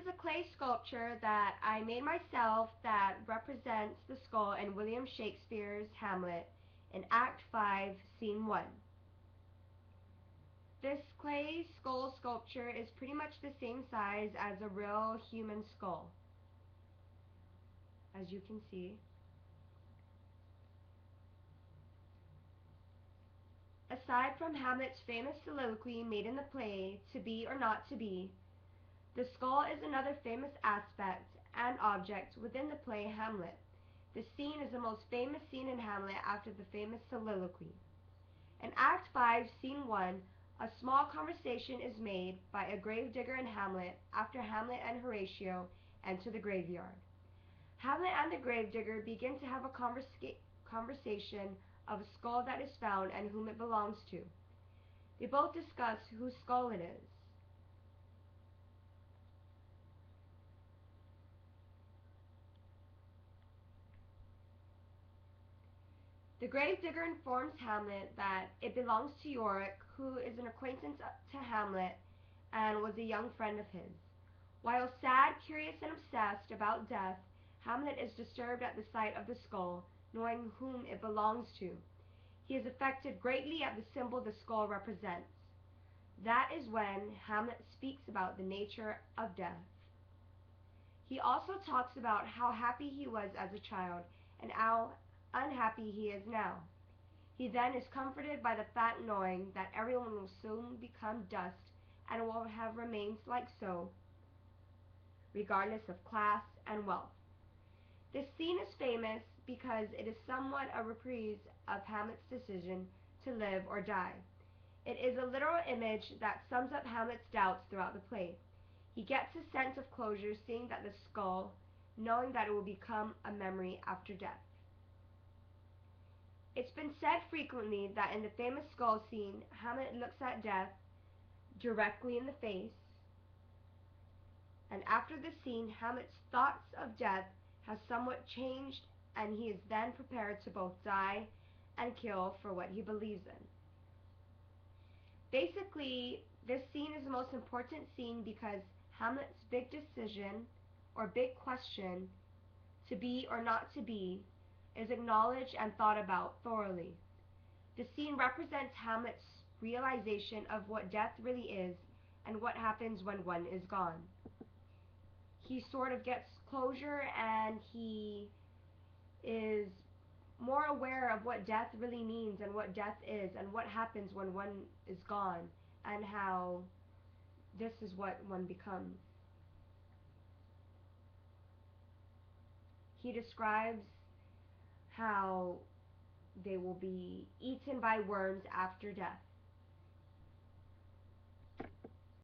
is a clay sculpture that I made myself that represents the skull in William Shakespeare's Hamlet in Act 5, Scene 1. This clay skull sculpture is pretty much the same size as a real human skull, as you can see. Aside from Hamlet's famous soliloquy made in the play, "To be or not to be," the skull is another famous aspect and object within the play Hamlet. The scene is the most famous scene in Hamlet after the famous soliloquy. In Act 5, Scene 1, a small conversation is made by a gravedigger in Hamlet after Hamlet and Horatio enter the graveyard. Hamlet and the gravedigger begin to have a conversation of a skull that is found and whom it belongs to. They both discuss whose skull it is. The gravedigger informs Hamlet that it belongs to Yorick, who is an acquaintance to Hamlet and was a young friend of his. While sad, curious, and obsessed about death, Hamlet is disturbed at the sight of the skull, knowing whom it belongs to. He is affected greatly at the symbol the skull represents. That is when Hamlet speaks about the nature of death. He also talks about how happy he was as a child and how unhappy he is now. He then is comforted by the fact knowing that everyone will soon become dust and will have remains like so, regardless of class and wealth. This scene is famous because it is somewhat a reprise of Hamlet's decision to live or die. It is a literal image that sums up Hamlet's doubts throughout the play. He gets a sense of closure seeing that the skull, knowing that it will become a memory after death. It's been said frequently that in the famous skull scene, Hamlet looks at death directly in the face, and after the scene, Hamlet's thoughts of death has somewhat changed, and he is then prepared to both die and kill for what he believes in. Basically, this scene is the most important scene because Hamlet's big decision, or big question, to be or not to be, is acknowledged and thought about thoroughly. The scene represents Hamlet's realization of what death really is and what happens when one is gone. He sort of gets closure and he is more aware of what death really means and what death is and what happens when one is gone and how this is what one becomes. He describes how they will be eaten by worms after death.